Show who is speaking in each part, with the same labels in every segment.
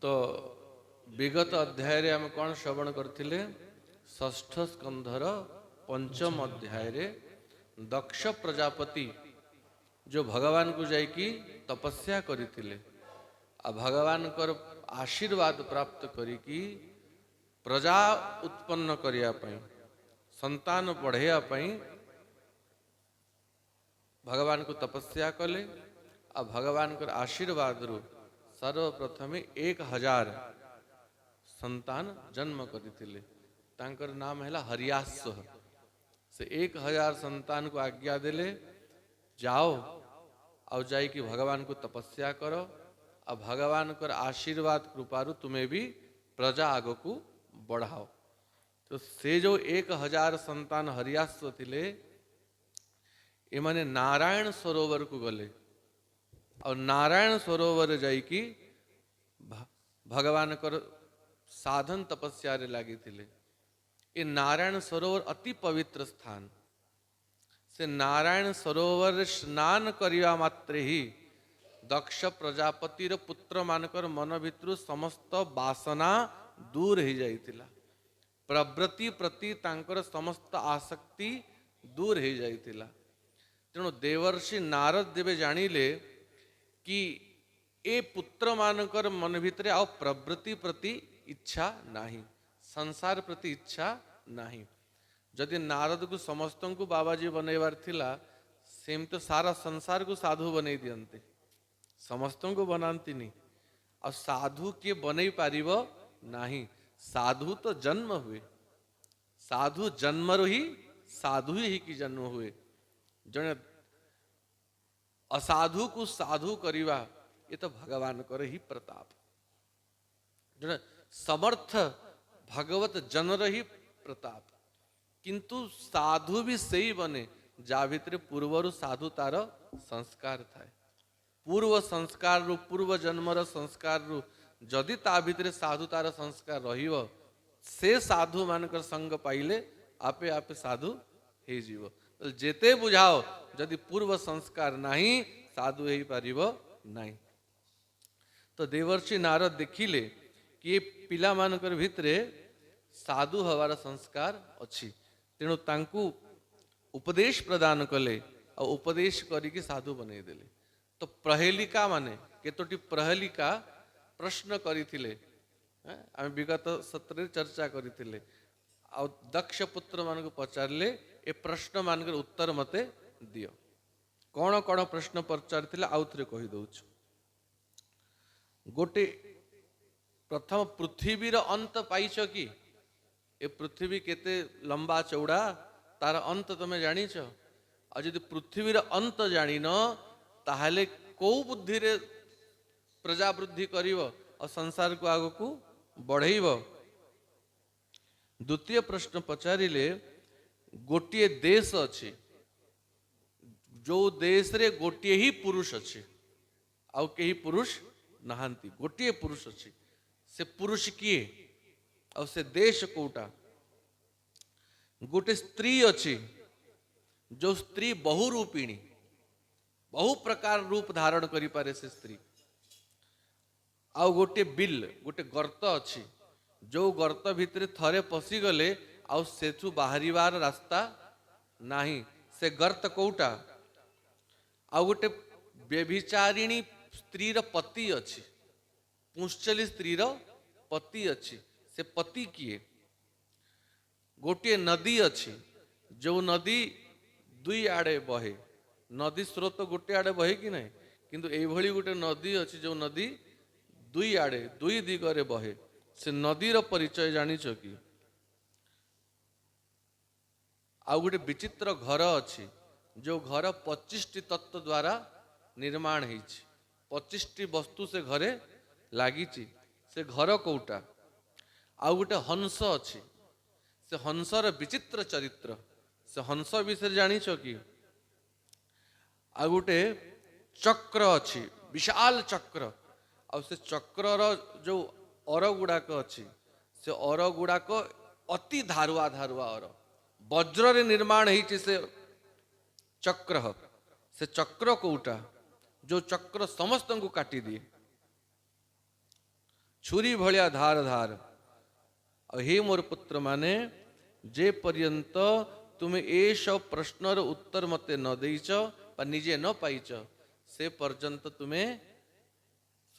Speaker 1: तो विगत अध्याय रे आम कौन श्रवण करथिले षष्ठ स्कंधर पंचम अध्याय रे दक्ष प्रजापति जो भगवान को जाइकी तपस्या करथिले आ भगवान कर आशीर्वाद प्राप्त करिकी प्रजा उत्पन्न करिया पई संतान बढ़िया पई भगवान को तपस्या कले आ भगवान कर आशीर्वाद रु सर्वप्रथम 1000 संतान जन्म करथिले तांकर नाम है हरियास्व से 1000 संतान को आज्ञा देले जाओ और जाई कि भगवान को तपस्या करो आ भगवान कर आशीर्वाद कृपारु तुम्हें भी प्रजा आग को बढ़ाओ। तो से जो 1000 संतान हरियास्व थिले एमाने नारायण सरोवर को गले और नारायण सरोवर जाइकी भगवान कर साधन तपस्या रे लागी थिले। ये नारायण सरोवर अति पवित्र स्थान से नारायण सरोवर स्नान करिया मात्रे ही दक्ष प्रजापतिर पुत्र मानकर मन भितर समस्त वासना दूर हो जाइतिला प्रवृत्ति प्रति तांकर समस्त आसक्ति दूर हो जाइतिला। तेणु देवर्षि नारद देवे जानिले कि ए पुत्र मानकर मन भितर आ प्रवृत्ति प्रति इच्छा नहीं संसार प्रति इच्छा नहीं। जदि नारद को समस्त को बाबाजी बनइबार थिला सेम तो सारा संसार को साधु बनई दियंते समस्त को बनाती नहीं और साधु के बनई पारिब नहीं। साधु तो जन्म हुए साधु जन्मरु ही साधु ही की जन्म हुए जने असाधु को साधु करिवा ये तो भगवान कर ही प्रताप जने समर्थ भगवत जनर ही प्रताप किंतु साधु भी सही बने जा भितर पूर्वर साधु तार संस्कार थाए पूर्व संस्कार रु पूर्व जन्मर संस्कार रु जदि ता भितर साधु तार संस्कार रहिबो से साधु मानकर संग पाइले आपे आपे साधु हे जीव जेते बुझाओ जदि पूर्व संस्कार नहीं साधु हे पारिबो नहीं। तो देवर्षि नारद देखिले कि ये पिला मानकर भितरे साधु हवार संस्कार अच्छी तेणु तांकु उपदेश प्रदान कले और उपदेश करिकी साधु बनई देले। तो प्रहेलिका माने केतोटी प्रहेलिका प्रश्न करिथिले आम विगत सत्र चर्चा करिथिले आ दक्ष पुत्र मान को पचारले ए प्रश्न मानकर उत्तर मते दियो कौन कौन प्रश्न पचारिथिले आउ थरे कहि दउछु। गोटे प्रथम पृथ्वीर अंत पाइछ कि ए पृथ्वी केते लंबा चौड़ा तार अंत तमे जानिछ आ जदि पृथ्वीर अंत जानिन ताहले को बुद्धि रे प्रजा वृद्धि करिवो और संसार को आगो को बढ़ेइबो। द्वितीय प्रश्न पचारिले गोटिए देश अछि जो देश रे गोटिए ही पुरुष अछि आउ केही पुरुष नहांती गोटिए पुरुष अछि से पुरुष किए और से देश कोटा। गोटे स्त्री अच्छी जो स्त्री बहुरूपिणी बहु प्रकार रूप धारण करि पारे से स्त्री आउ गोटे बिल गोटे गर्त अच्छी जो गर्त भितर थरे पशि गले आउ सेठु बाहरिवार रास्ता नाही से गर्त कोटा। आउ गोटे व्यभिचारिणी स्त्री रो पति अच्छी पुंश्चली स्त्री रो पति अच्छी से पति किए। गोटे नदी अच्छी जो नदी दुई आड़े बहे नदी स्रोत गोटे आड़े बहे कि नहीं किंतु एभली गोटे नदी अच्छी जो नदी दुई आड़े दुई दिगरे बहे से नदीर परिचय जानिछ कि। आउ गोटे विचित्र घर अच्छी जो घर 25टी तत्व द्वारा निर्माण होइछि 25टी वस्तु से घरे लागिछि से घर कोटा। आउ गोटे हंस अच्छी से हंसर विचित्र चरित्र से हंस विषय जानिछ कि। आ गोटे चक्र अच्छी विशाल चक्र आ से चक्रर जो अर गुड़ाक अच्छी से अर गुड़ाक अति धारुआ धारुआ अर वज्र रे निर्माण होइछि से चक्र से चक्र कोटा जो चक्र समस्त को काटी दिए छुरी भलिया धार धार। हे मोर पुत्र माने जे पर्यंत तुम्हें ए सब प्रश्नर उत्तर मते न देइच बा निजे न पाइच से पर्यंत तुम्हें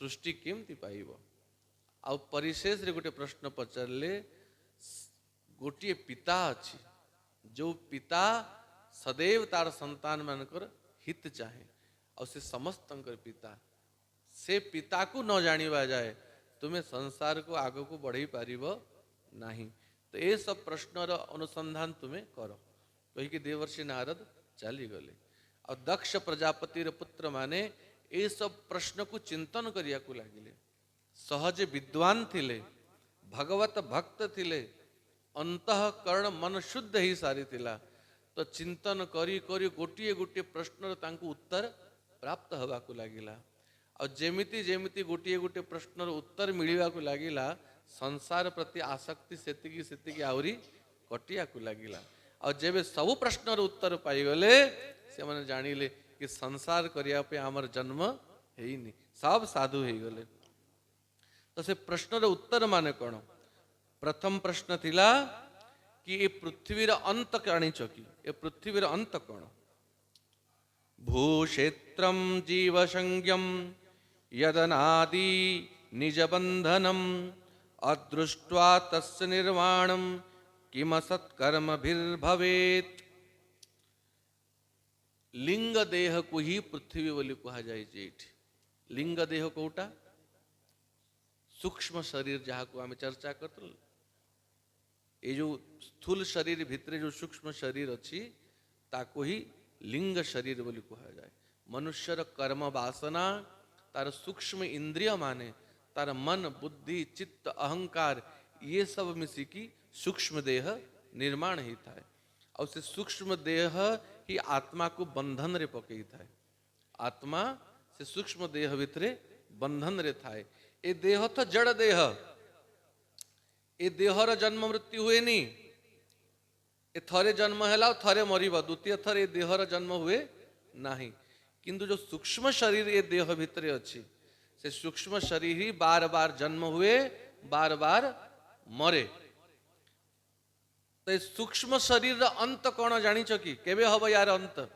Speaker 1: सृष्टि केमती पाइब। आ परिशेष रे गोटे प्रश्न पचारे गोटे पिता अच्छी जो पिता सदैव तार संतान मानकर हित चाहे और से समस्त पिता से पिता को न जानिबा जाए तुम्हें संसार को आग को बढ़ई पारिब नहीं। तो ये सब प्रश्नर अनुसंधान तुम्हें कर कहीकि देवर्षि नारद चली गले। और दक्ष प्रजापति पुत्र माने ये सब प्रश्न को चिंतन करिया को लागिले। सहज विद्वान थिले, भगवत भक्त थिले, अंतःकरण मन शुद्ध ही सारी थिला। तो चिंतन करी करी गोटे गोटे प्रश्नर तांको उत्तर प्राप्त हवा को लागिला। और जेमिति जेमिति गोटे गोटे प्रश्नर उत्तर मिलवा को लागिला संसार प्रति आसक्ति सेतिकी सेतिकी आउरी कटिया को लागिला। और जेबे सब प्रश्नर उत्तर पाइगले से माने जानिले कि संसार करिया पे आमर जन्म हेइनी, सब साधु हे गले। तो से प्रश्नर उत्तर माने कौन? प्रथम प्रश्न थिला कि ये पृथ्वीर अंत जानिच कि ये पृथ्वीर अंत कौन? भूक्षेत्रम जीव संज्ञम यदनादि निज बंधनम अदृष्ट्वा तस्य निर्वाणम किम सत्कर्मभिर्भवेत्। लिंग देह को ही पृथ्वी बोली कहा जाए। लिंग देह कोटा सूक्ष्म शरीर जहाँ को आम चर्चा करते ये जो स्थूल शरीर भितर जो सूक्ष्म शरीर अच्छी ताको ही लिंग शरीर बोली कहा जाए। मनुष्यर कर्म वासना तार सूक्ष्म इंद्रिय माने तार मन बुद्धि चित्त अहंकार ये सब मिसिकी सूक्ष्म देह निर्माण ही थाए। और से सूक्ष्म देह ही आत्मा को बंधन रे पकई थाए। आत्मा से सूक्ष्म देह भितरे बंधन रे थाए। ए देह तो जड़ देह, ए देहर जन्म मृत्यु हुए नी। ए थरे जन्म है थरे मरिब, द्वितीय थर ए देहर जन्म हुए नहीं। किंतु जो सूक्ष्म शरीर ए देह भितरे अच्छी से सूक्ष्म शरीर ही बार बार जन्म हुए बार बार मरे। तो सूक्ष्म शरीर अंत कौन जानिच कि केबे हब यार अंत?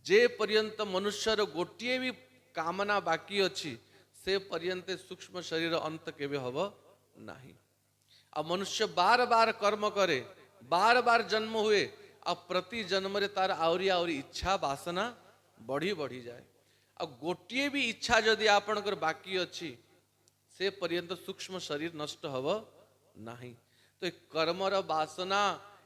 Speaker 1: जे पर्यंत मनुष्यर गोटे भी कामना बाकी अच्छी से पर्यंत सूक्ष्म शरीर अंत केबे हब नहीं। आ मनुष्य बार बार कर्म करे बार बार जन्म हुए आ प्रति जन्म रे तार आवरी आवरी इच्छा वासना बढ़ी बढ़ी जाए। आ गोटे भी इच्छा जदि आपणकर बाकी अच्छी से पर्यंत सूक्ष्म शरीर नष्ट हब नहीं। तो एक कर्मर वासना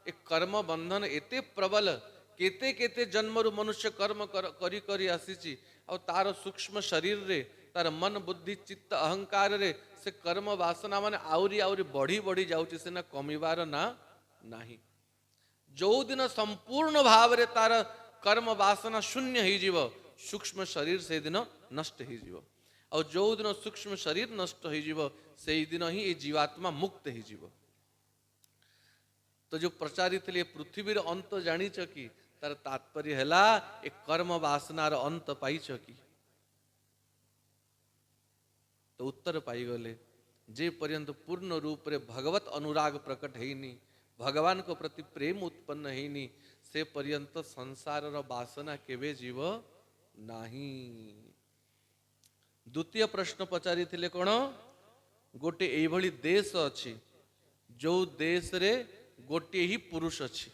Speaker 1: एक कर्म बंधन एते प्रबल केते केते जन्मरु मनुष्य कर्म करी करी आसीची और तार सूक्ष्म शरीर रे तार मन बुद्धि चित्त अहंकार रे से कर्म वासना माने आउरी आउरी बढ़ी बढ़ी जाउची से ना कमिबार ना नाही। जो दिन संपूर्ण भाव रे तार कर्म वासना शून्य ही जीव सूक्ष्म शरीर से दिन नष्ट ही जीव। और जो दिन सूक्ष्म शरीर नष्ट हो जीव से दिन ही ये जीवात्मा मुक्त ही जीव। तो जो प्रचारित पृथ्वीर अंत जानिच कि तार तात्पर्य है एक कर्म वासनार अंत पाइच कि? तो उत्तर पाईगले जे पर्यंत पूर्ण रूप रे भगवत अनुराग प्रकट हैनी भगवान को प्रति प्रेम उत्पन्न हैनी से पर्यंत संसार वासना केवे जीव नाही। द्वितीय प्रश्न पचारि थिले कोन? गोटे एभली देश अच्छी जो देश रे गोटे ही पुरुष अच्छी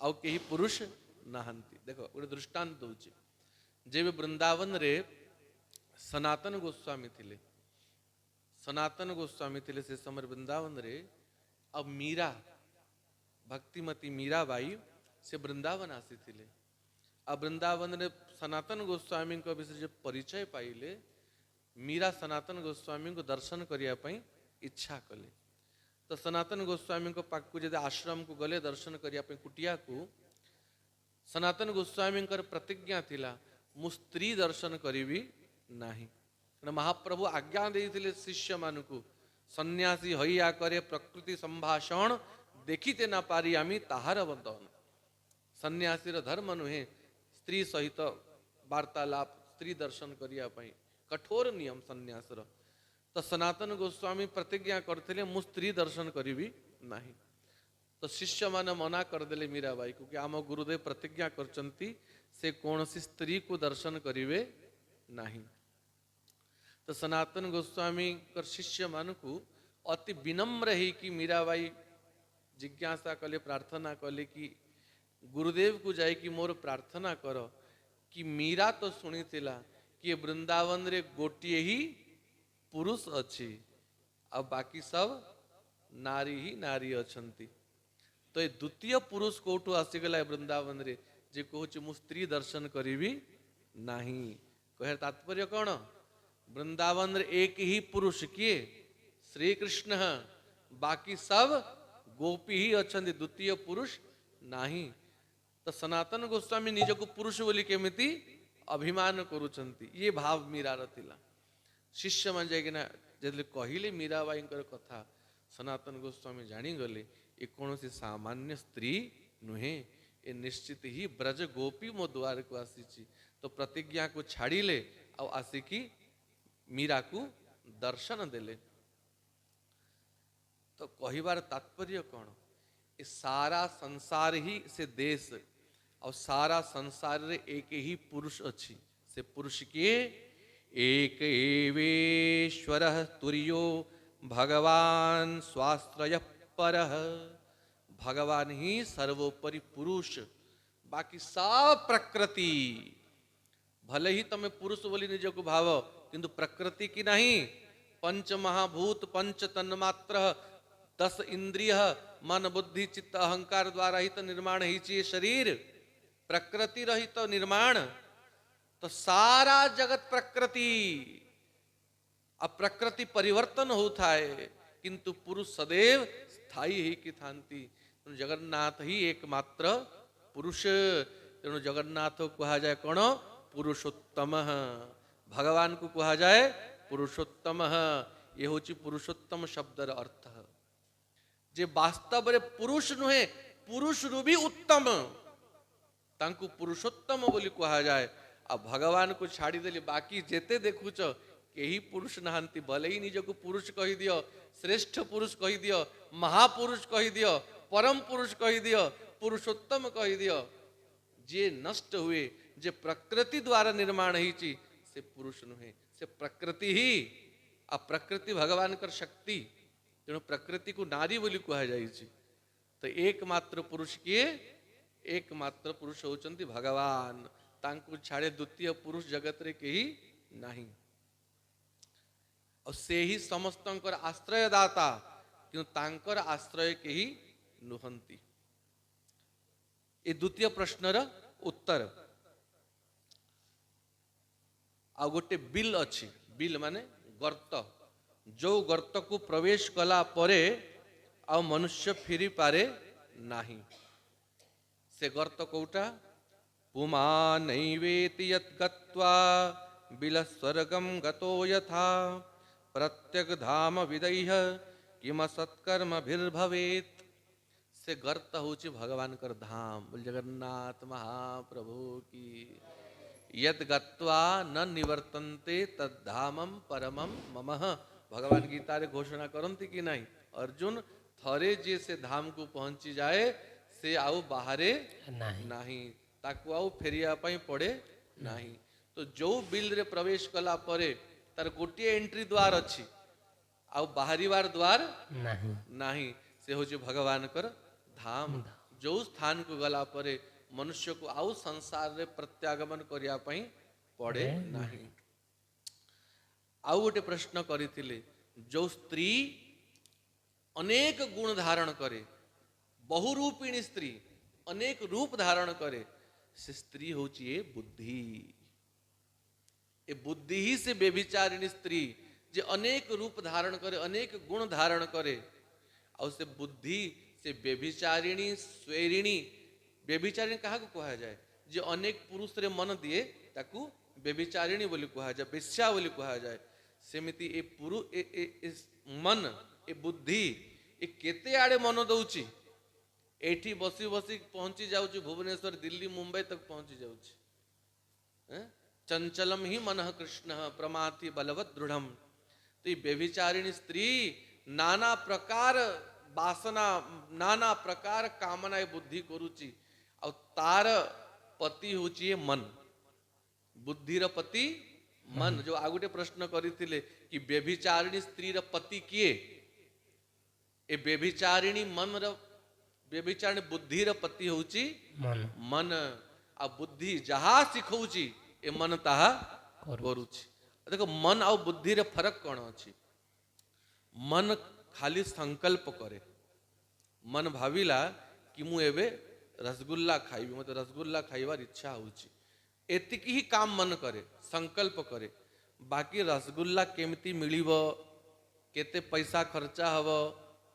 Speaker 1: आउ केही पुरुष नाहंती। देखो गोटे दृष्टांत दूची। जेबे वृंदावन रे सनातन गोस्वामी थिले, सनातन गोस्वामी थिले से समय वृंदावन रे अब मीरा भक्तिमती मीरा बाई से वृंदावन आसी थिले। अब वृंदावन रे सनातन गोस्वामी को विषय जब परिचय पाइले मीरा सनातन गोस्वामी को दर्शन करिया पई इच्छा कले। तो सनातन गोस्वामी को पाक को जदि आश्रम को गले दर्शन करिया पई कुटिया को सनातन गोस्वामी प्रतिज्ञा थिला मु स्त्री दर्शन करिवी नाही। महाप्रभु आज्ञा देइथिले शिष्य मानकु सन्यासी हइया करे प्रकृति संभाषण देखिते ना पारी आमी ताहार बंधन। सन्यासी धर्म नुहे स्त्री सहित वार्तालाप स्त्री दर्शन करिया पई कठोर नियम सन्यासर। तो सनातन गोस्वामी प्रतिज्ञा करते मु स्त्री दर्शन करी नहीं। तो शिष्य माने मना करदे मीराबाई को कि आम गुरुदेव प्रतिज्ञा करचंती से कौन सी स्त्री को दर्शन करिवे नहीं। तो सनातन गोस्वामी कर शिष्य मान को अति विनम्र ही कि मीराबाई जिज्ञासा कले प्रार्थना कले कि गुरुदेव को जाए कि मोर प्रार्थना कर कि मीरा तो शुणी कि वृंदावन रे गोटिए ही पुरुष अच्छी अब बाकी सब नारी ही नारी अछंती। तो ये द्वितीय पुरुष कोठू आसीगला वृंदावन रे जे कहूँ मु स्त्री दर्शन करी नहीं। कहे तात्पर्य कौन वृंदावन रे एक ही पुरुष किए श्री कृष्ण बाकी सब गोपी ही अछंती द्वितीय पुरुष नहीं। तो सनातन गोस्वामी निज को पुरुष बोली केमिति अभिमान करुचंती ये भाव मीरार थिला। शिष्य मान जाइना जब कहले मीराबाई कथा सनातन गोस्वामी जानीगले ये कौन सी सामान्य स्त्री नुहे ये निश्चित ही ब्रज गोपी मो द्वार को आसी। तो प्रतिज्ञा को छाड़िले और आसिकी मीरा को दर्शन देले। तो कहिबार तात्पर्य कौन ये सारा संसार ही से देश और सारा संसार रे एक ही पुरुष अच्छी से पुरुष के एक एवेश्वर तुर्यो भगवान स्वाश्रय परः। भगवान ही सर्वोपरि पुरुष बाकी सब प्रकृति भले ही तमें पुरुष बोली निज को भाव किंतु प्रकृति की नहीं। पंच महाभूत पंच तन्मात्र 10 इंद्रिय मन बुद्धि चित्त अहंकार द्वारा ही तो निर्माण ही शरीर प्रकृति रहित तो निर्माण। तो सारा जगत प्रकृति अब प्रकृति परिवर्तन होता है किंतु पुरुष सदैव स्थायी ही की थांती। जगन्नाथ ही एकमात्र पुरुष तेणु जगन्नाथ को कहा जाए कौन पुरुषोत्तम भगवान को कहा जाए पुरुषोत्तम। ये हूँ पुरुषोत्तम शब्दर अर्थ जे वास्तव रे पुरुष नुहे पुरुष रु भी उत्तम तांकु पुरुषोत्तम बोली कहा जाए। अब भगवान को छाड़ी देली बाकी जेते देखुच केही पुरुष नहांती भले ही निज को पुरुष कही दियो श्रेष्ठ पुरुष कही दियो महापुरुष कही दियो परम पुरुष कही दियो पुरुषोत्तम कही दियो जे नष्ट हुए जे प्रकृति द्वारा निर्माण ही से पुरुष नुहे से प्रकृति ही। अब प्रकृति भगवान कर शक्ति तेणु प्रकृति को नारी बोली कहा जाए। तो एकमात्र पुरुष किए एकमात्र पुरुष होचंती भगवान तांकु छाड़े द्वितीय पुरुष जगत रे केही नहीं। और से ही समस्तंकर आश्रयदाता क्यों तांकर आश्रय केही नुहंती। ये द्वितीय प्रश्नर उत्तर। आ गोटे बिल अच्छी बिल माने गर्त जो गर्त को प्रवेश कला परे आ मनुष्य फिरी पारे नहीं। से गर्त कोटा पुमा नैवेति यत् गत्वा बिल स्वर्गम गतो यथा प्रत्यग धाम विदैह किम सत्कर्म भवेत। से गर्त होची भगवान कर धाम बोल जगन्नाथ महाप्रभु की। यद गत्वा न निवर्तन्ते तद्धामम परमम ममः भगवान गीता रे घोषणा करती कि नहीं अर्जुन थरे जे से धाम को पहुंची जाए से आउ बाहरे नहीं ताकू आउ फेरिया पाई पड़े नहीं। तो जो बिल रे प्रवेश कला परे तार गोटे एंट्री द्वार अच्छी आउ बाहरीवार द्वार नहीं से होची भगवान कर धाम। जो स्थान को गला परे मनुष्य को आउ संसार रे प्रत्यागमन करिया पई पड़े नहीं। आउ गोटे प्रश्न करिथिले जो स्त्री अनेक गुण धारण करे बहुरूपिणी स्त्री अनेक रूप धारण करे से स्त्री होची ये बुद्धि। ये बुद्धि ही से व्यभिचारिणी स्त्री जे अनेक रूप धारण करे अनेक गुण धारण करे और से बुद्धि से व्यभिचारिणी स्वैरिणी। व्यभिचारिणी कहा को कहा जाए जे अनेक पुरुष रे मन दिए ताकू व्यभिचारिणी बोली कहा जाए वेश्या बोली कहा जाए। सेमिति ए पुरु ए मन ए बुद्धि ए केते आड़े मन दउची एठी बसी बसी पहुंची जाउची भुवनेश्वर दिल्ली मुंबई तक पहुंची जाउची। चंचलम ही मन कृष्ण प्रमाथि बलवत दृढ़म। तो ये व्यभिचारिणी स्त्री नाना प्रकार वासना नाना प्रकार कामना बुद्धि करुची और तार पति होची मन बुद्धिर पति मन। जो आगुटे प्रश्न करथिले कि व्यभिचारिणी स्त्री र पति किए ए व्यभिचारिणी मन र व्यभिचारिणी बुद्धिर पति होची मन आ बुद्धि जहा सिखौची ए मन ताहा करुची। देखो मन आ बुद्धि रे फरक कौन अछि? मन खाली संकल्प करे। मन भाविला कि मु एबे रसगुल्ला खाइबी, मते रसगुल्ला खाइबार इच्छा होची, एतिकी ही काम मन करे, संकल्प करे। बाकी रसगुल्ला केमती मिलिबो, केते पैसा खर्चा हबो,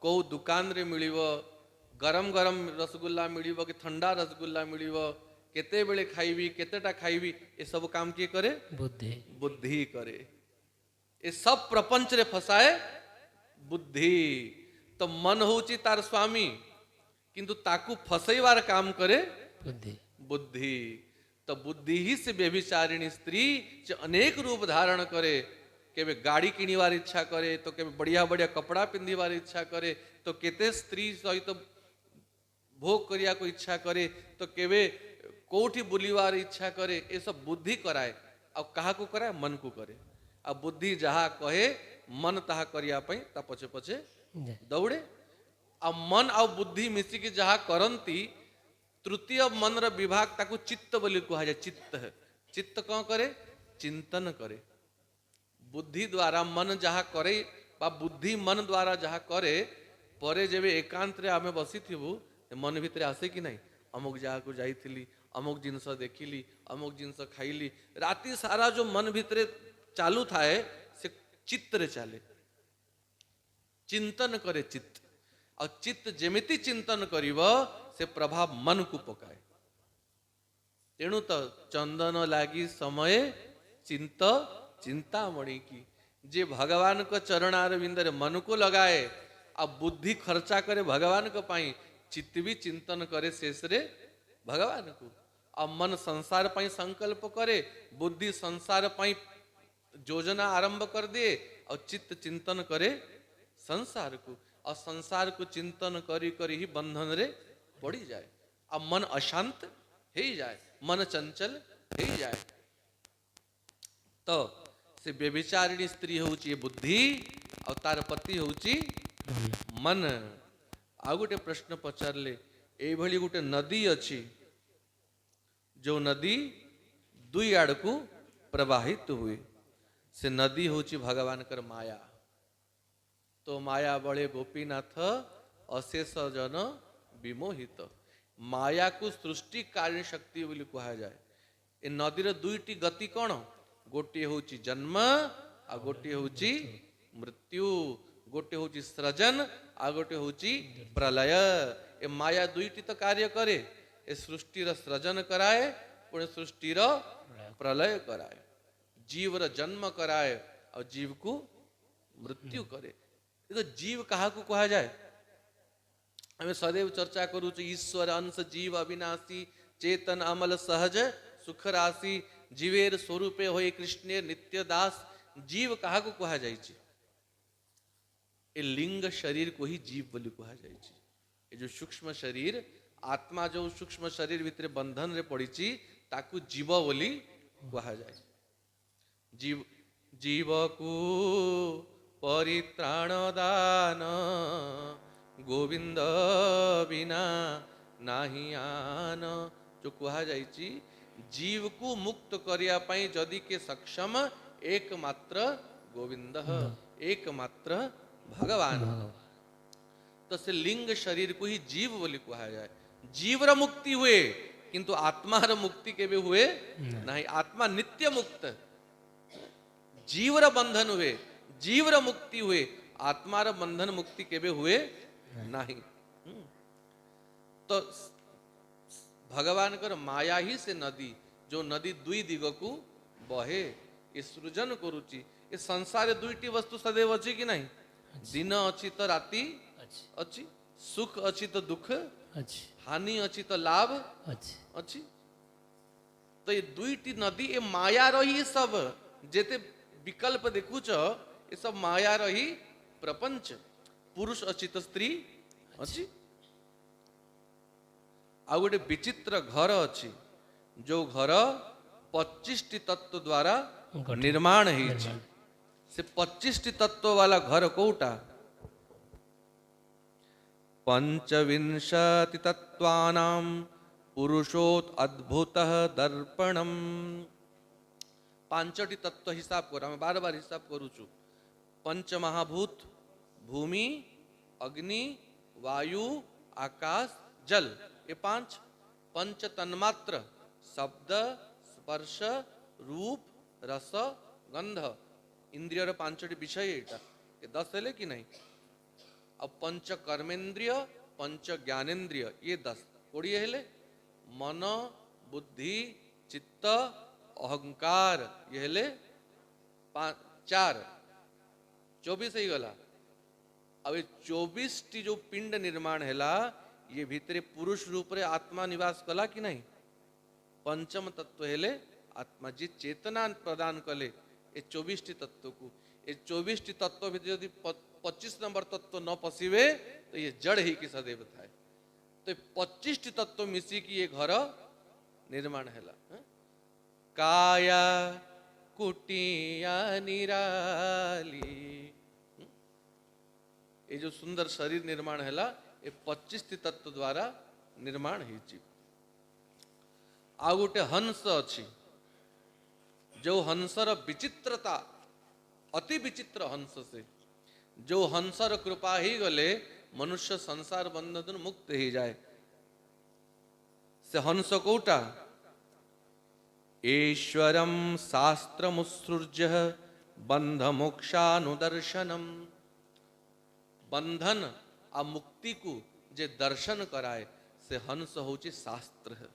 Speaker 1: को दुकान रे मिलिबो, गरम गरम रसगुल्ला मिलिबो कि ठंडा रसगुल्ला मिलिबो, केते बेले खाइबी, केतेटा खाइबी, ये सब काम किए करे? बुद्धि। बुद्धि करे। ये सब प्रपंच रे फसाए बुद्धि। तो मन होची तार स्वामी, किंतु ताकू फसैवार काम करे बुद्धि। बुद्धि तो बुद्धि ही से व्यभिचारिणी स्त्री जे अनेक रूप धारण करे। केबे गाड़ी किनिवार इच्छा करे, तो केबे बढ़िया बढ़िया कपड़ा पिंधिवार इच्छा करे, तो केते स्त्री सहित तो भोग करिया को इच्छा करे, तो केबे कोठी बुलिवार इच्छा करे। ये सब बुद्धि कराए। अब कहा को कराए? मन को करे। अब बुद्धि जहा कहे मन ताहा करिया पई ता पछे पछे दौड़े। अब मन आ बुद्धि मिसिकी जहा करंती, तृतीय मन र विभाग ताकू चित्त बोली कहा जाए। चित्त है, चित्त कौन करे? चिंतन करे। बुद्धि द्वारा मन जहा करे बा बुद्धि मन द्वारा जहा करे, परे जेबे एकांत रे आमे बसी थिबु, मन भितरे आसे कि नहीं, अमुक जहा को जाइथिली, अमुक जिनस देखिली, अमुक जिनस खाइली। राति सारा जो मन भितरे चालू थाए से चित्त रे चाले, चिंतन करे चित्त। और चित्त जेमिति चिंतन करिवो से प्रभाव मन को पकाए। तेणु तो चंदन लागी समय चिंत चिंतामणि की। जे भगवान को चरणार विंदर मन को लगाए, अब बुद्धि खर्चा करे भगवान को पाई, चित्त भी चिंतन करे शेष रे भगवान को। अब मन संसार पाई संकल्प करे, बुद्धि संसार पाई योजना आरंभ कर दे, और चित्त चिंतन करे संसार को। और संसार को चिंतन करी करी ही बंधन रे पड़ी जाए। अब मन अशांत ही जाए, मन चंचल ही जाए। तो से व्यभिचारिणी स्त्री होची बुद्धि और तार पति होची मन। आ गोटे प्रश्न पचारले, ए भली गोटे नदी अच्छी, जो नदी दुई आड़ को प्रवाहित हुए, से नदी होची भगवान कर माया। तो माया बड़े गोपीनाथ अशेष जन विमोहित। माया को सृष्टि कार्य शक्ति बोली कहा जाए। ए नदीर दुईटी गति कौन? गोटे होची जन्म आ गोटे होची मृत्यु, गोटे होची सृजन आ गोटे होची प्रलय। ए माया दुईटी तो कार्य करे। ए सृष्टिर सृजन कराए, पुणे सृष्टिर प्रलय कराए। जीवर जन्म कराए और जीव को मृत्यु करे। तो जीव कहा को कहा जाए? हमें सदैव चर्चा करूँ, ईश्वर अंश जीव अविनाशी चेतन अमल सहज सुख राशि जीवेर स्वरूपे होए कृष्णे नित्य दास। जीव कहा को कहा जाए? ए लिंग शरीर को ही जीव बोली कहा जाए। ये जो सूक्ष्म शरीर आत्मा जो सूक्ष्म शरीर भितर बंधन रे पड़ी ताकू जीव बोली कहा जाए। जीव जीव को परित्राण दान गोविंद बिना नाही आन। जो कहा जाए जीव को मुक्त करिया पाई जदि के सक्षम एकमात्र गोविंद, एकमात्र भगवान। तो से लिंग शरीर को ही जीव बोली कहा जाए। जीवर मुक्ति हुए किंतु आत्मार मुक्ति के भी हुए नहीं। आत्मा नित्य मुक्त, जीवर बंधन हुए, जीवर मुक्ति हुए, आत्मार बंधन मुक्ति के भी हुए नहीं। तो भगवान कर माया ही से नदी, जो नदी दुई दिग को बहे, ये सृजन करुची। ये संसार दुईटी वस्तु सदैव अच्छी कि नहीं? दिन अच्छी तो राति अच्छी, सुख अच्छी तो दुख अच्छी, हानि अच्छी तो लाभ अच्छी। तो ये दुईटी नदी ए माया रही सब जेते विकल्प देखुच ये सब माया रही प्रपंच पुरुष अच्छी तो स्त्री अच्छी आ गोटे विचित्र घर अच्छी जो घर 25 तत्व द्वारा निर्माण है से 25 तत्व वाला घर कोटा पंचविंशति तत्वानां पुरुषोत अद्भुत दर्पणम 5टी तत्व हिसाब कर बार बार हिसाब करूचु पंच महाभूत भूमि अग्नि वायु आकाश जल ये 5 पंच तन्मात्र शब्द स्पर्श रूप रस गंध इंद्रियर 5टी विषय एटा ये 10 हेले कि नहीं अब पंच कर्मेंद्रिय पंच ज्ञानेन्द्रिय ये 10 कोड़िए हेले मन बुद्धि चित्त अहंकार ये हेले 4 24 ही गला अब 24 टी जो पिंड निर्माण हैला ये भीतरे पुरुष रूप रे आत्मा निवास कला कि नहीं पंचम तत्व हेले आत्मा जी चेतना प्रदान कले ये 24 टी तत्व को ये 24 टी तत्व भीतर यदि 25 नंबर तत्व न पशिवे तो ये जड़ ही की सदैव थाए तो 25 टी तत्व मिसी की ये घर निर्माण हैला काया कुटिया निराली ये जो सुंदर शरीर निर्माण हैला ये 25 टी तत्व द्वारा निर्माण है आ गोटे हंस अच्छी जो हंसर विचित्रता अति विचित्र हंस से जो हंसर कृपा ही गले मनुष्य संसार बंधन मुक्त ही जाए से हंस कोटा ईश्वरम शास्त्र मुत्सृज्य बंध मोक्षानुदर्शनम बंधन आ मुक्ति को जे दर्शन कराए से हंस होची शास्त्र है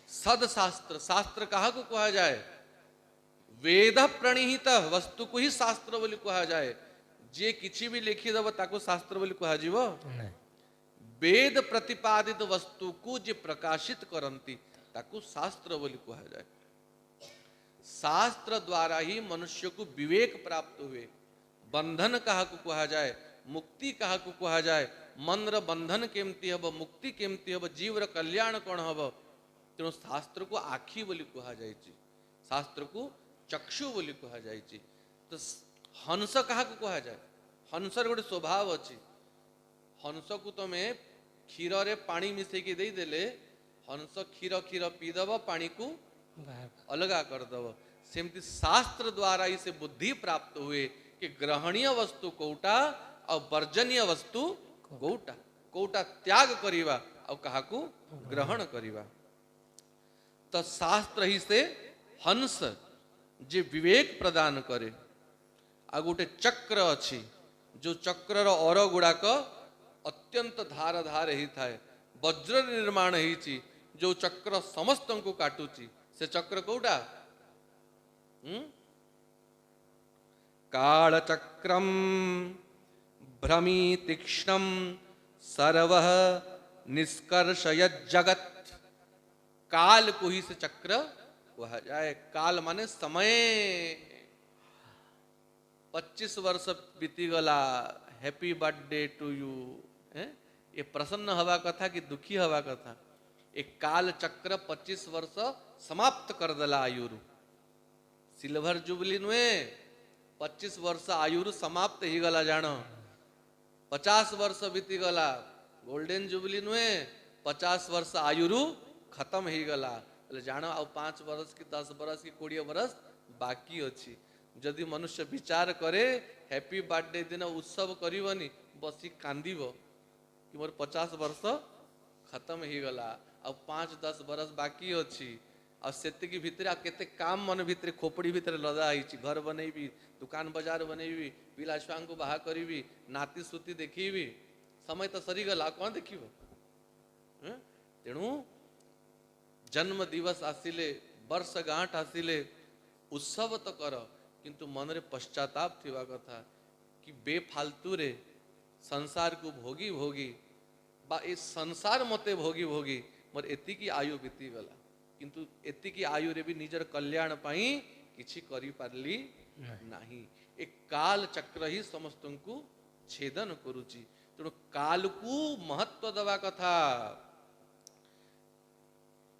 Speaker 1: सद शास्त्र शास्त्र कहा को कहा जाए वेद प्रणीहित वस्तु को ही शास्त्र बोली कहा जाए जे किछि भी लिखि दब ताको शास्त्र बोली कहा जीव वेद प्रतिपादित वस्तु को जे प्रकाशित करंती ताको शास्त्र बोली कहा जाए शास्त्र द्वारा ही मनुष्य को विवेक प्राप्त हुए बंधन कहा को कहा जाए मुक्ति कहा को कहा जाए मनर बंधन केमती हब मुक्ति केमती हब जीवर कल्याण कौन हब तेणु शास्त्र को आखि बोली कहा जाए शास्त्र को चक्षु बोली कहा जाए तो हंस कहा को कहा जाए हंसर गोटे स्वभाव अच्छी हंस को तमें क्षीर रे पानी मिसेकी दे देले हंस क्षीर क्षीर पीदब पानी को अलगा करदब सेमती शास्त्र द्वारा ही से बुद्धि प्राप्त हुए कि ग्रहणीय वस्तु कोटा और वर्जनीय वस्तु कोटा कोटा त्याग करिवा और कहा को ग्रहण करिवा तो शास्त्र ही से हंस जे विवेक प्रदान करे आ गोटे चक्र अच्छी जो चक्र और गुड़ाक अत्यंत धार धार ही थाए वज्र निर्माण ही जो चक्र समस्त को काटुची से चक्र कोटा काल चक्रम भ्रमी तीक्ष्णम सर्व निष्कर्षय जगत काल को ही से चक्र कहा जाए काल माने समय 25 वर्ष बीती गला हैप्पी बर्थडे टू यू ये प्रसन्न हवा कथा कि दुखी हवा कथा एक काल चक्र 25 वर्ष समाप्त कर दला आयुरु सिल्वर जुबली नुए 25 वर्ष आयुरु समाप्त ही गला जान 50 वर्ष बीती गला गोल्डन जुबली नुए 50 वर्ष आयुरु खत्म ही गला जान आ 5 वर्ष की 10 वर्ष की 20 वर्ष बाकी अच्छी जदि मनुष्य विचार करे हैप्पी बर्थडे दिन उत्सव करनी बसी कांदीब कि मोर 50 वर्ष खत्म ही गला आ 5-10 वर्ष बाकी अच्छी आ सेतिकी भितरे केते काम मन भितरे खोपड़ी भितरे लदा आइछि घर बनैबी दुकान बाजार बनैबी पिला छुआ को बाहा करी नाती सुती देखी समय तो सरी गला कौन देखिबो तेणु जन्म दिवस आसिले वर्ष गांठ आसिले उत्सव तो कर किंतु मन रे पश्चाताप थिबा कथा कि बेफालतू रे संसार को भोगी भोगी बा ए संसार मते भोगी भोगी मोर एति की आयु बीती गला किंतु एतिकी आयु रे भी निजर कल्याण पाई किछि करि पारली नाही। एक काल चक्र ही समस्त को छेदन करुची। तेणु काल को महत्व दवा कथा।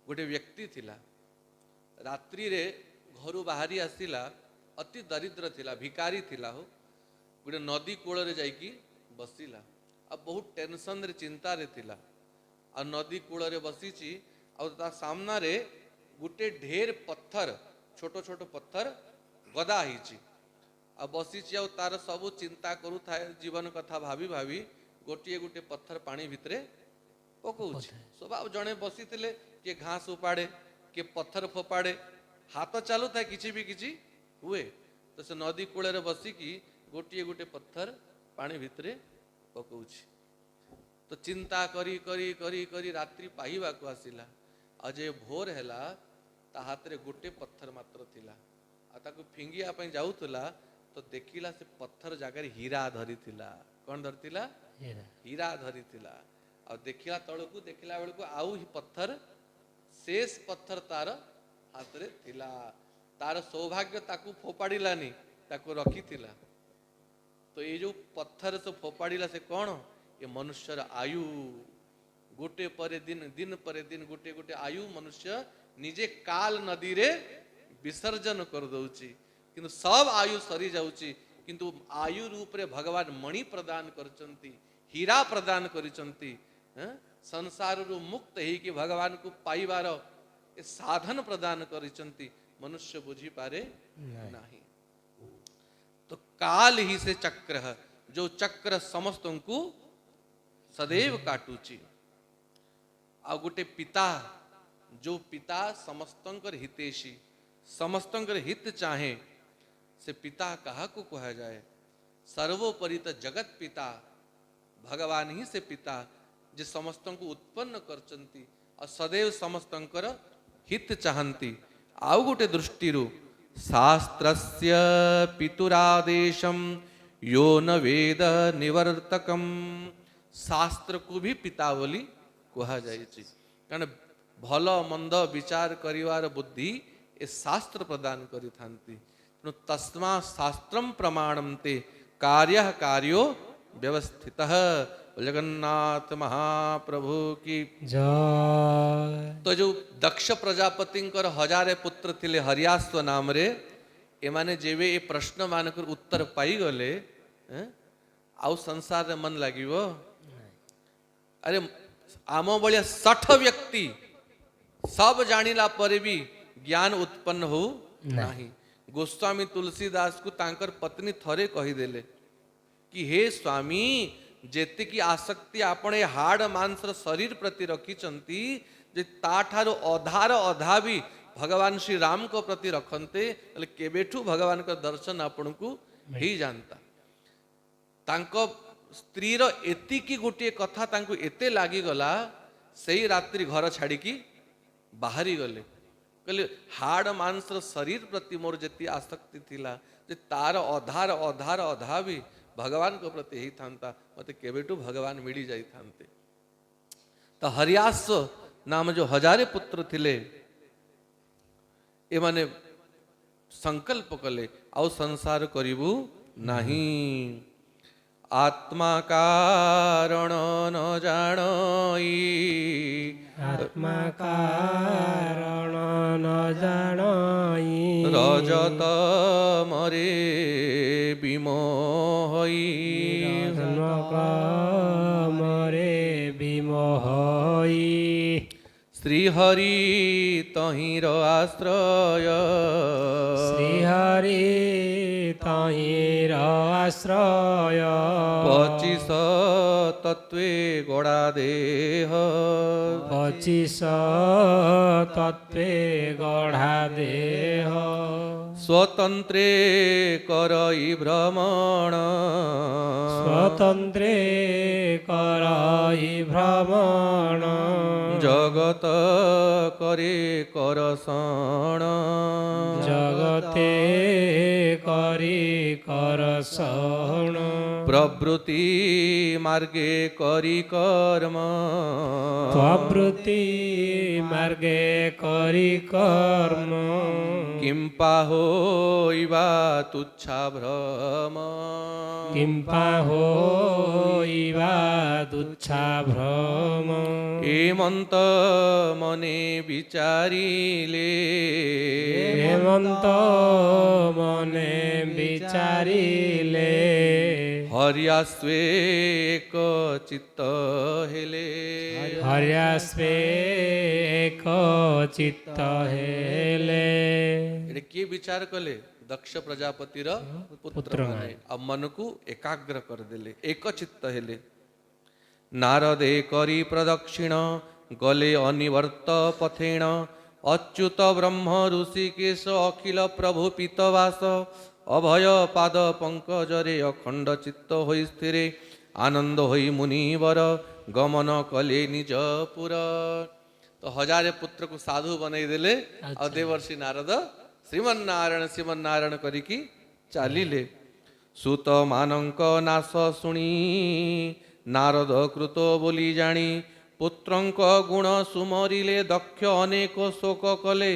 Speaker 1: गोटे व्यक्ति थिला रात्रि रे घरु बाहरी आसिला, अति दरिद्र थिला, भिकारी थिला हो। गोटे नदी कूल रे जाइकी बसिला, आ बहुत टेंशन रे चिंता रे थिला। आ नदी कूल रे बसीची, आ ता सामना रे गोटे ढेर पत्थर, छोट छोट पत्थर गदा हिची। आ बसीची, आ तार सब चिंता करू थाए जीवन कथा भाभी भाभी गोटे गोटे पत्थर पानी भितरे पकाउछि। स्वभाव जणे बसीतिले, के घास उपाड़े, के पत्थर फोपाड़े, हाथ चालू था किछि भी किछि हुए। तो से नदी कूल रे बसिकी गोटे गोटे पत्थर पानी भितरे पकाउछि। तो चिंता करी करी करी करी रात्रि पाइबा को आसिला। आज भोर हैला, ता हाथ रे गोटे पत्थर मात्र थिला। आ ताको फिंगिया पई जाउतला, तो देखिला से पत्थर जागर हीरा धरी थिला। कौन धरतिला? हीरा धरी थिला। आ देखिला तळकू, देखिला बेलको आउ ही पत्थर, शेष पत्थर तार हाथ रे थिला। तार सौभाग्य ताकू फोपाड़िलानी, ताकू रखी थिला। तो ये जो पत्थर से फोपाड़िला से कौन? ये मनुष्यर आयु। गोटे परे दिन, दिन परे दिन गोटे गोटे आयु मनुष्य निजे काल नदी रे विसर्जन कर दउची। किंतु सब आयु सरी जाउची, किंतु आयु रूप रे भगवान मणि प्रदान करचंती, हीरा प्रदान करिचंती। संसार रु मुक्त ही कि भगवान को पाइबार ए साधन प्रदान करिचंती। मनुष्य बुझी पारे नहीं। तो काल ही से चक्र है, जो चक्र समस्त को सदैव काटुची। आ गोटे पिता, जो पिता समस्तंकर हितेशी, समस्तंकर हित चाहे, से पिता कहा को कहा जाए? सर्वोपरि तो जगत पिता भगवान ही से पिता, जे समस्तों को उत्पन्न करचंती और सदैव समस्तंकर हित चाहंती। आउ गोटे दृष्टि शास्त्रस्य पितुरादेशम यो न वेद निवर्तकम। शास्त्र को भी पिता बोली कहा जायछि, कारण भल मंद विचार करिवार बुद्धि ए शास्त्र प्रदान करि थांती। तस्मा शास्त्रम प्रमाणन्ते कार्यः कार्यो व्यवस्थितः। जगन्नाथ महाप्रभु की जय। तो जो दक्ष प्रजापति हजारे पुत्र थिले हरियास्व नाम रे, एमाने जेवे ए प्रश्न मानकर उत्तर पाई गले, आउ संसार रे मन लागिवो? अरे आम भलिया 60 व्यक्ति सब जानिला परे भी ज्ञान उत्पन्न हो नहीं। गोस्वामी तुलसीदास को तांकर पत्नी थरे कही देले कि हे स्वामी, जेते की आसक्ति आपणे हाड़ मांसर शरीर प्रति रखिचंती, जे ताठारो अधार अधा भी भगवान श्री राम को प्रति रखन्ते, तले केबेठू भगवान का दर्शन आपण को ही जानता। तांको स्त्री रो एतिकी गोटे कथा तांको एते लागी गला, सही रात्रि घर छाड़ी की बाहरी गले। कहले हाड़ मांसर शरीर प्रति मोर जेती आसक्ति थिला, जे तार अधार अधार अधा भी भगवान को प्रति ही थांता, मते केबेटू भगवान मिली जाई थांते। तो हरियास्व नाम जो हजारे पुत्र थिले, ए माने संकल्प कले आउ संसार करिबू नहीं। आत्मा कारण न जानई, आत्मा कारण न जानई, रजत मरे विमोहई, मरे विमोहई। श्रीहरि तहिर आश्रय, श्रीहरि तहिर आश्रय। 25 तत्वे गड़ा देह, 25 तत्वे गढ़ा देह। स्वतंत्रे करई भ्रमण, स्वतंत्रे करई भ्रमण। जगत करे करसण, जगते कर
Speaker 2: କରି କରସଣ
Speaker 1: प्रवृत्ति मार्गे करी कर्म
Speaker 2: ପ୍ରବୃତ୍ତି ମାର୍ଗେ କରି କର୍ମ
Speaker 1: किंपा होइबा तुच्छा भ्रम
Speaker 2: କିମ୍ପା ହୋଇବା ତୁଚ୍ଛା ଭ୍ରମ
Speaker 1: एमंत मने विचारिले
Speaker 2: ହେମନ୍ତ ମନେ ବିଚାରିଲେ
Speaker 1: हरियास्वेक चित्त हेले
Speaker 2: ହର୍ୟାସ୍ପେ ଏକ ଚିତ୍ତ ହେଲେ
Speaker 1: एटे किए विचार कले दक्ष प्रजापतिर पुत्र
Speaker 2: पुत्र
Speaker 1: माने अब मन को एकाग्र कर देले एक चित्त हेले नारदे करी प्रदक्षिण गले अनिवर्त पथेण अच्युत ब्रह्म ऋषिकेश अखिल प्रभु पीतवास अभय पाद पंकजरे अखंड चित्त होई स्थिरे आनंद होई मुनिवर गमन कले निजपुर तो हजारे पुत्र को साधु बनई देले और देवर्षि नारद श्रीमन्नारायण करिकी चालिले सुत मानक नाश शुणी नारद कृत बोली जानी पुत्रंक गुण सुमरिले दक्ष अनेक शोक कले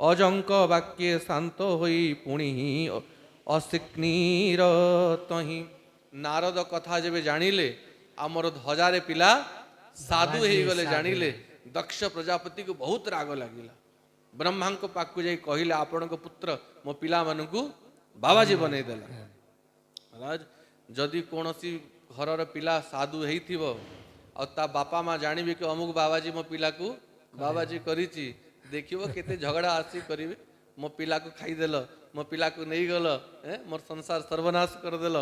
Speaker 1: अजंक वाक्ये शांत होई पुणी असिक्नीर तही नारद कथा जेबे जानिले आमर हजारे पिला साधु हे गले जानिले दक्ष प्रजापति को बहुत राग लागिला ब्रह्मा को पाकु जाई कहिले आपणक पुत्र मो पिला मानकु बाबाजी बनै देला महाराज जदि कोनोसी घरर पिला साधु हेइथिबो आ ता बापा माँ जानिबे कि अमुक बाबाजी मो पिला को बाबाजी करिछि देखिबो केते झगड़ा आसी करिवे मो पिला को खाई देल मो पिला को नहीं गल मोर संसार सर्वनाश कर देल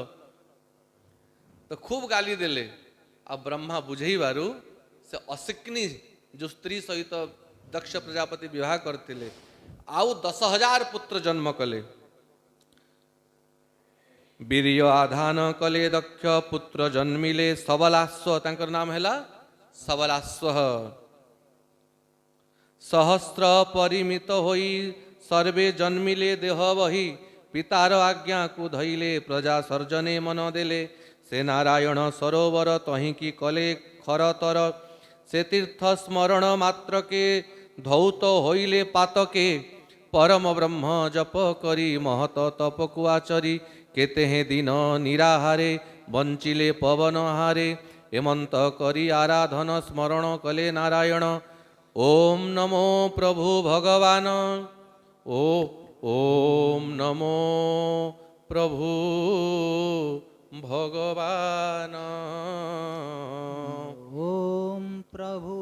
Speaker 1: तो खूब गाली देले आ ब्रह्मा बुझेइबारु से असिक्नी जो स्त्री सहित दक्ष प्रजापति विवाह करथिले आउ 10,000 पुत्र जन्म कले वीर्य आधान कले दक्ष पुत्र जन्मिले सबलाश्व तांकर नाम हैला सबलाश्व सहस्र परिमित होई सर्वे जन्मिले देह बही पितार आज्ञा को धैले प्रजा सर्जने मन देले से नारायण सरोवर तहीं की कले खरतर से तीर्थ स्मरण मात्र के धौत होइले पातके परम ब्रह्म जप करी महत तप को आचरी केते हैं दिन निराहारे बंचिले पवन हारे हेमंत करी आराधन स्मरण कले नारायण ओम नमो प्रभु भगवान ओम नमो प्रभु भगवान
Speaker 3: ओम प्रभु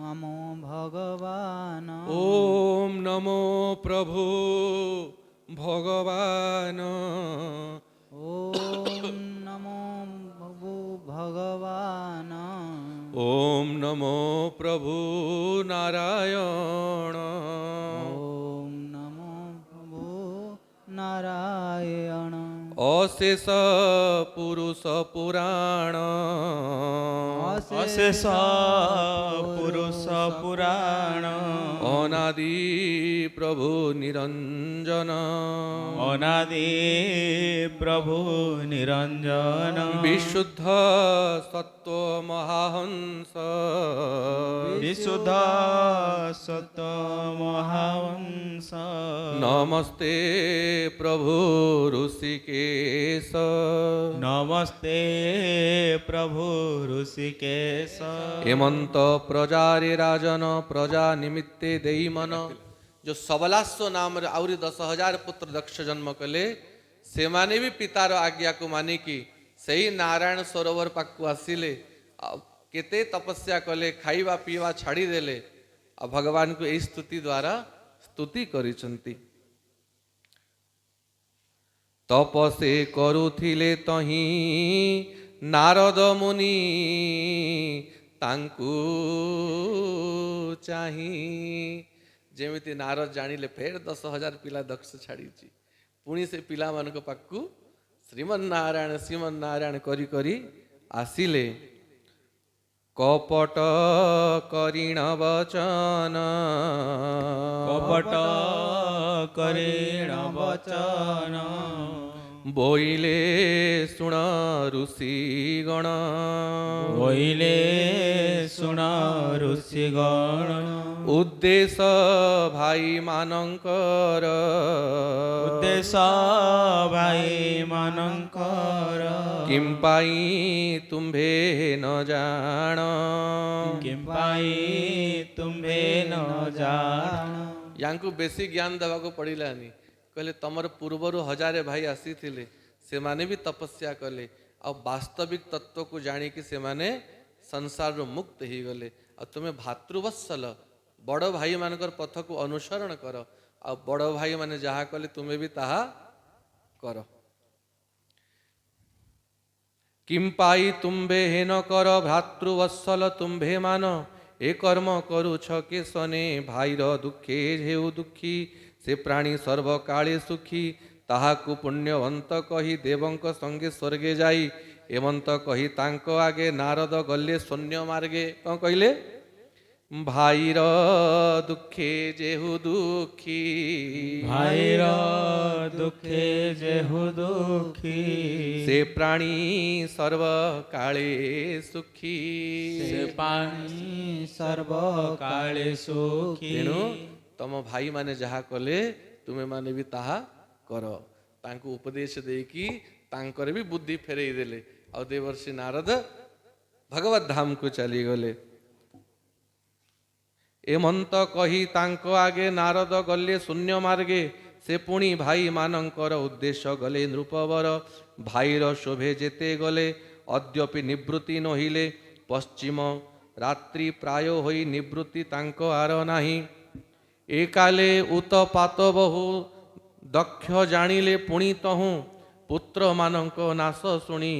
Speaker 3: नमो भगवान
Speaker 1: ओम नमो प्रभु भगवान
Speaker 3: ओम नमो प्रभु भगवान
Speaker 1: ओम नमो प्रभु नारायण
Speaker 3: ओम नमो प्रभु नारायण
Speaker 1: अशेष पुरुष पुराण
Speaker 4: अशेष पुरुष पुराण
Speaker 1: अनादि प्रभु निरंजन
Speaker 4: अनादि प्रभु निरंजन
Speaker 1: विशुद्ध सत्व महाहंस
Speaker 4: विशुद्ध सत्व महावंश
Speaker 1: नमस्ते प्रभु ऋषिकेश
Speaker 4: नमस्ते प्रभु ऋषिकेश
Speaker 1: हेमंत प्रजारे राजन प्रजा निमित्ते देई मन जो सबलाश्व नाम आउरी 10,000 पुत्र दक्ष जन्म कले से माने भी पितार आज्ञा को मानी कि सही नारायण सरोवर पाकु आसिले केते तपस्या कले खाइबा पीवा छाड़ी देले आ भगवान को यही स्तुति द्वारा स्तुति करिसंती तपसे करुथिले तही नारद मुनि तांकु चाही जेमिति नारद जानिले फेर 10,000 पिला दक्ष छाड़ी पुणी से पिला मान पाखु श्रीमन्नारायण श्रीमन्नारायण करी करी आसिले कपट करिण वचन
Speaker 4: कपट करेण वचन
Speaker 1: बोइले सुण ऋषि गण
Speaker 4: बोइले सुण ऋषिगण
Speaker 1: उद्देश्य भाई मानकर
Speaker 4: उद्देश्य भाई ମାନଙ୍କର
Speaker 1: किम पाई तुम्भे न जान
Speaker 4: किम पाई तुम्भे न जान
Speaker 1: यांकु बेसी ज्ञान देवाको पड़िलानी कहले तमर पूर्वर हजारे भाई आसीथिले से माने भी तपस्या कले आ वास्तविक तत्व को जानी कि से माने संसार रो मुक्त ही गले आ तुम्हें भातृवत्सल बड़ भाई मानकर पथ को अनुसरण कर आ बड़ भाई माने जहा कले तुम्हें भी ताहा कर किम पाई तुम्भे हेन कर भ्रातृवत्सल तुम्भे मान ए कर्म करुछ के सने भाईर दुखे हेउ दुखी से प्राणी सर्वकाले सुखी ताहाकु पुण्यवंत कही देवंक संगे स्वर्गे जाई एमंत कही तांको आगे नारद गले शून्य मार्गे कौन कहले भाईर दुखे जेहु दुखी
Speaker 4: भाईर दुखे जेहु दुखी
Speaker 1: से प्राणी सर्वकाले सुखी
Speaker 4: से पानी सर्वकाले सुखी
Speaker 1: तेणु तम भाई माने जहा कले तुमे माने भी ताहा कर तांको उपदेश देकी तांकर भी बुद्धि फेरई देले और देवर्षि नारद भगवत धाम को चली गले एमंत कही तांको आगे नारद गले शून्य मार्गे से पुणी भाई मानकर उद्देश्य गले नृपवर भाईर शोभे जेते गले अद्यपि निवृत्ति नहिले पश्चिम रात्रि प्राय होई निवृत्ति तांको आर नाही एकाले उत्पात बहु दक्ष जानिले पुणी तहु पुत्र मानक नाश शुणी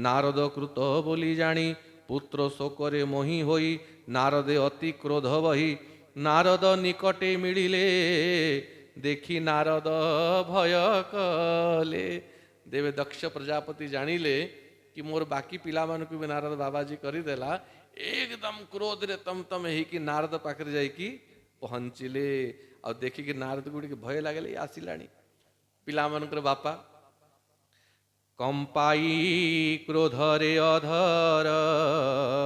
Speaker 1: नारद कृत बोली जानी पुत्र शोकरे मोही होई नारदे अति क्रोध बही नारद निकटे मिलिले देखी नारद भय कले देवे दक्ष प्रजापति जानिले कि मोर बाकी पिला मानक भी नारद बाबाजी करिदेला एकदम क्रोध रे तम ही कि नारद पाखरे जाइकी पहुँचिले और देखिकी नारद गुड़ी के भय लगे आसिलाणी पिला मानकर बापा कंपाई क्रोध रे अधर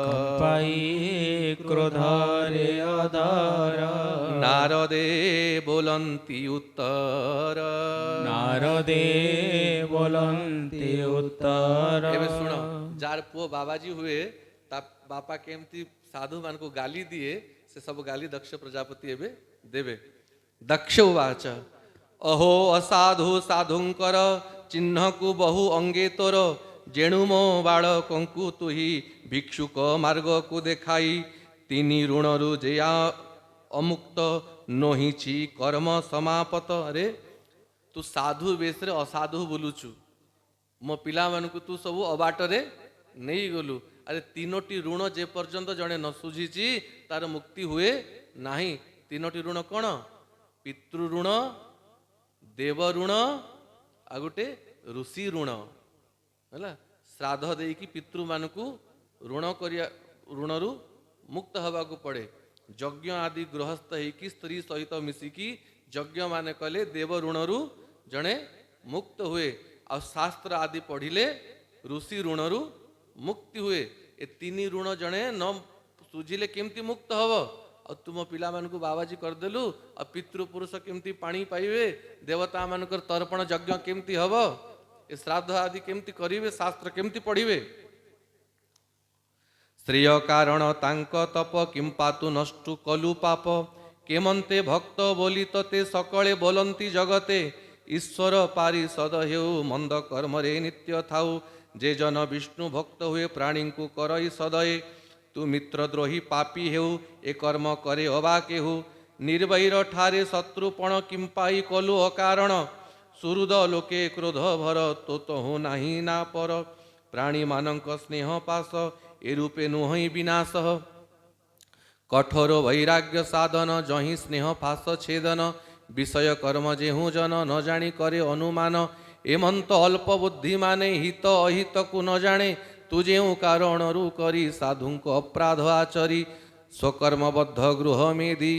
Speaker 4: कंपाई क्रोध रे अधर
Speaker 1: नारदे बोलंती उत्तर
Speaker 4: नारदे बोलंती उत्तर
Speaker 1: एबे सुनो जार पुओ बाबाजी हुए ता बापा केमती साधु मान को गाली दिए से सब गाली दक्ष प्रजापति एबे देवे दक्ष उवाच अहो असाधु साधुंकर चिन्ह को बहु अंगे तोर जेणु मो बालकंकु तुही भिक्षुक मार्ग को देखाई तिनी ऋणरु जेया अमुक्त नहिछि कर्म समापत अरे तू साधु बेस रे असाधु बोलुचु मो पिला मानकु तू सब अबाटरे नहीं गलु अरे तीनोटी ऋण जे पर्यंत जड़े न सुझीची तार मुक्ति हुए नाही तीनोटी ऋण कौन पितृ ऋण देव ऋण आ गोटे ऋषि ऋण है श्राद्ध देकी पितृ मानकु ऋण करिया ऋणरु मुक्त हवा को पड़े यज्ञ आदि गृहस्थ होगी स्त्री सहित मिसिकी यज्ञ माने कले देव ऋणरु जड़े मुक्त हुए आ शास्त्र आदि पढ़िले ऋषि ऋणरु मुक्ति हुए ए तीन ऋण जड़े न सुझिले केमती मुक्त हव और तुम पिला मानकु बाबाजी करदेलु आ पितृपुरुष केमती पानी पाइबे देवता मानकर तर्पण यज्ञ केमती हव ए श्राद्ध आदि केमती करिवे शास्त्र केमती पढ़िबे श्रेय कारण तांक तप किंपातु नष्टु कलु पाप केमंते भक्त बोली तते सकळे बोलंती जगते ईश्वर पारिषद हेउ मंद कर्म रे नित्य थाउ जे जन विष्णु भक्त हुए प्राणी को करई सदये तू मित्रद्रोही पापी हेउ ए कर्म करे अबा केहु निर्वैर ठारे शत्रुपण किंपाई कलु अकारण सुहृद लोके क्रोध भर तो तहु नाही ना पर प्राणी मानक स्नेह पास ए रूपे नुहई विनाश कठोर वैराग्य साधन जहि स्नेह फास छेदन विषय कर्म जेहु जन न जानी करे अनुमान एमंत अल्प बुद्धि माने हित अहित को न जाने तु ଯେଉଁ କାରଣରୁ କରି ସାଧୁଙ୍କ ଅପରାଧ ଆଚରି ସ୍ୱକର୍ମବଦ୍ଧ ଗୃହ ମେଦି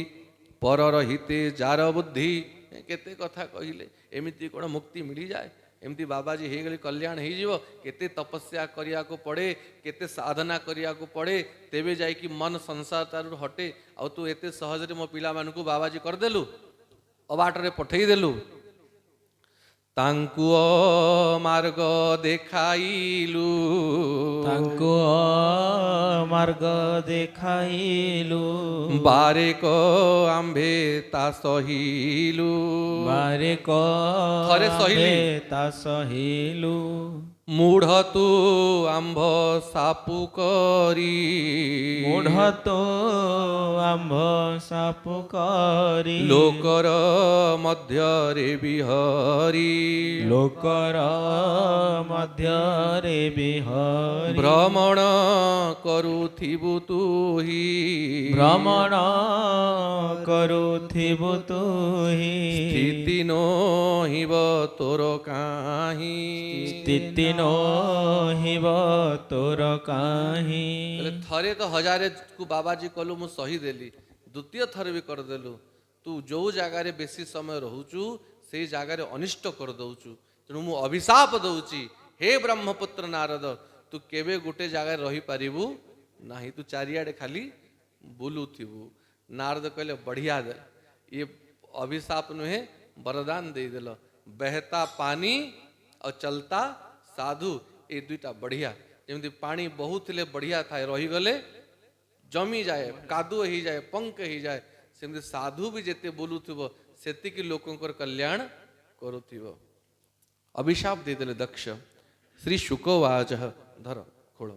Speaker 1: ପରର ହିତେ ଯାର ବୁଦ୍ଧି। କେତେ କଥା କହିଲେ, ଏମିତି କ'ଣ ମୁକ୍ତି ମିଳିଯାଏ? ଏମିତି ବାବାଜୀ ହେଇଗଲେ କଲ୍ୟାଣ ହେଇଯିବ? କେତେ ତପସ୍ୟା କରିବାକୁ ପଡ଼େ, କେତେ ସାଧନା କରିବାକୁ ପଡ଼େ, ତେବେ ଯାଇକି ମନ ସଂସାର ତାରୁ ହଟେ। ଆଉ ତୁ ଏତେ ସହଜରେ ମୋ ପିଲାମାନଙ୍କୁ ବାବାଜୀ କରିଦେଲୁ, ଅବାଟରେ ପଠେଇଦେଲୁ। ତାଙ୍କୁ ମାର୍ଗ ଦେଖାଇଲୁ,
Speaker 4: ତାଙ୍କୁ ମାର୍ଗ ଦେଖାଇଲୁ।
Speaker 1: ବାରେକ ଆମ୍ଭେ ତା ସହିଲୁ,
Speaker 4: ବାରେକ
Speaker 1: ଥରେ ସହିଲି।
Speaker 4: ତା ସହିଲୁ।
Speaker 1: ମୂଢ଼ ତୁ ଆମ୍ଭ ସାପୁ କରି,
Speaker 4: ମୂଢ଼ ତୁ ଆମ୍ଭ ସାପୁ କରି।
Speaker 1: ଲୋକର ମଧ୍ୟରେ ବିହରି,
Speaker 4: ଲୋକର ମଧ୍ୟରେ ବିହରି।
Speaker 1: ଭ୍ରମଣ କରୁଥିବୁ ତୁହି,
Speaker 4: ଭ୍ରମଣ କରୁଥିବୁ ତୁହି।
Speaker 1: ସ୍ଥିତି ନୋହିବ ତୋର କାହିଁ,
Speaker 4: ସ୍ଥିତି ନୋହିବ ତୋର କାହିଁ।
Speaker 1: ହେଲେ ଥରେ ତ ହଜାରେ କୁ ବାବାଜୀ କଲୁ, ମୁଁ ସହିଦେଲି। ଦ୍ୱିତୀୟ ଥର ବି କରିଦେଲୁ। ତୁ ଯେଉଁ ଜାଗାରେ ବେଶୀ ସମୟ ରହୁଛୁ ସେଇ ଜାଗାରେ ଅନିଷ୍ଟ କରିଦେଉଛୁ। ତେଣୁ ମୁଁ ଅଭିଶାପ ଦେଉଛି, ହେ ବ୍ରହ୍ମପୁତ୍ର ନାରଦ, ତୁ କେବେ ଗୋଟେ ଜାଗାରେ ରହିପାରିବୁ ନାହିଁ, ତୁ ଚାରିଆଡ଼େ ଖାଲି ବୁଲୁଥିବୁ। ନାରଦ କହିଲେ ବଢ଼ିଆ ଦେ, ଇଏ ଅଭିଶାପ ନୁହେଁ ବରଦାନ ଦେଇଦେଲ। ବେହତା ପାନି ଆଉ ଚଲତା ସାଧୁ, ଏ ଦୁଇଟା ବଢ଼ିଆ। ଯେମିତି ପାଣି ବହୁଥିଲେ ବଢ଼ିଆ ଥାଏ, ରହିଗଲେ ଜମିଯାଏ, କାଦୁଅ ହେଇଯାଏ, ପଙ୍କ ହେଇଯାଏ। ସେମିତି ସାଧୁ ବି ଯେତେ ବୁଲୁଥିବ ସେତିକି ଲୋକଙ୍କର କଲ୍ୟାଣ କରୁଥିବ। ଅଭିଶାପ ଦେଇଦେଲେ ଦକ୍ଷ। ଶ୍ରୀ ଶୁକବାଚ, ଧର ଖୋଳ।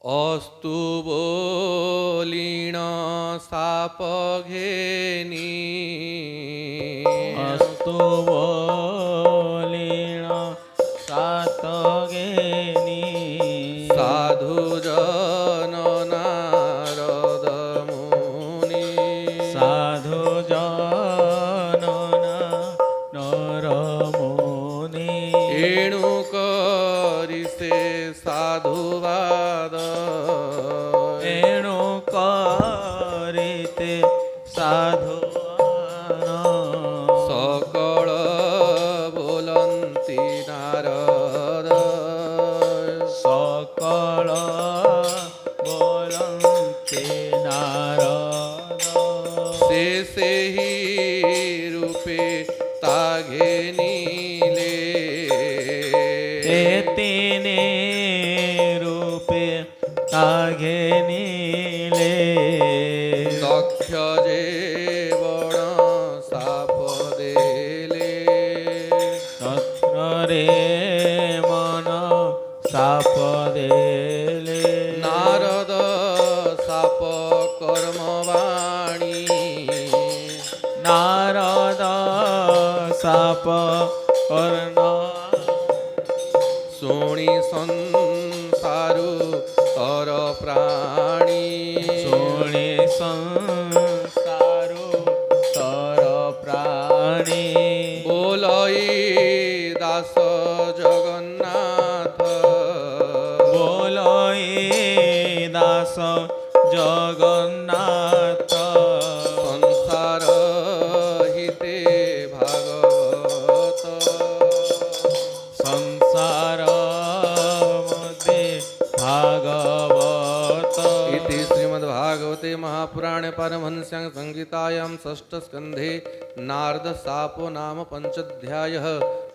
Speaker 1: ଅସ୍ତୁ ବୋଲିଣ ସାପ ଘେନି,
Speaker 4: ଅସ୍ତୁ ବୋଲିଣ ସାତ ଘେନି।
Speaker 1: ସାଧୁ ଜନ ନାରଦ ମୁନି,
Speaker 4: ସାଧୁ ଜନ ନର ମୁନି।
Speaker 1: ଏଣୁ କରି ସେ ସାଧୁବାଦ,
Speaker 4: ଏଣୁ କରିତେ ସାଧୁ
Speaker 1: ସକଳ ବୋଲନ୍ତି ନାରଦ,
Speaker 4: ସକଳ ବୋଲନ୍ତି ନାରଦ।
Speaker 1: ସେ ସେହି ରୂପେ ତା ଘେନିଲେ,
Speaker 4: ତିନି ରୂପେ ତା ଘେନିଲେ।
Speaker 1: ଦକ୍ଷ ଯେ ବଣ ସାପ ଦେଲେ,
Speaker 4: ତତ୍ରରେ ମନ ସାପ ଦେଲେ।
Speaker 1: ନାରଦ ସାପ କର୍ମବାଣୀ,
Speaker 4: ନାରଦ ସାପ କର୍ଣ୍ଣ
Speaker 1: ଶୁଣି ସଂସାରୁ ତର ପ୍ରାଣୀ,
Speaker 4: ଶୁଣି ସଂସାରୁ ତର ପ୍ରାଣୀ।
Speaker 1: ବୋଲଇ ଦାସ ଜଗନ୍ନାଥ,
Speaker 4: ବୋଲଇ ଦାସ ଜଗନ୍ନାଥ।
Speaker 1: ସଂସାର ହିତେ ଭାଗବତ,
Speaker 4: ସଂସାର ମତେ ଭାଗବତ।
Speaker 1: इति श्रीमद्भागवते महापुराणे पारमहंस्यां संहितायां षष्ठस्कन्धे नारद शापो नाम पंचोऽध्यायः।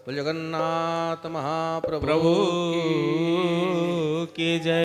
Speaker 1: जगन्नाथ महाप्रभु
Speaker 4: प्रभु की जय।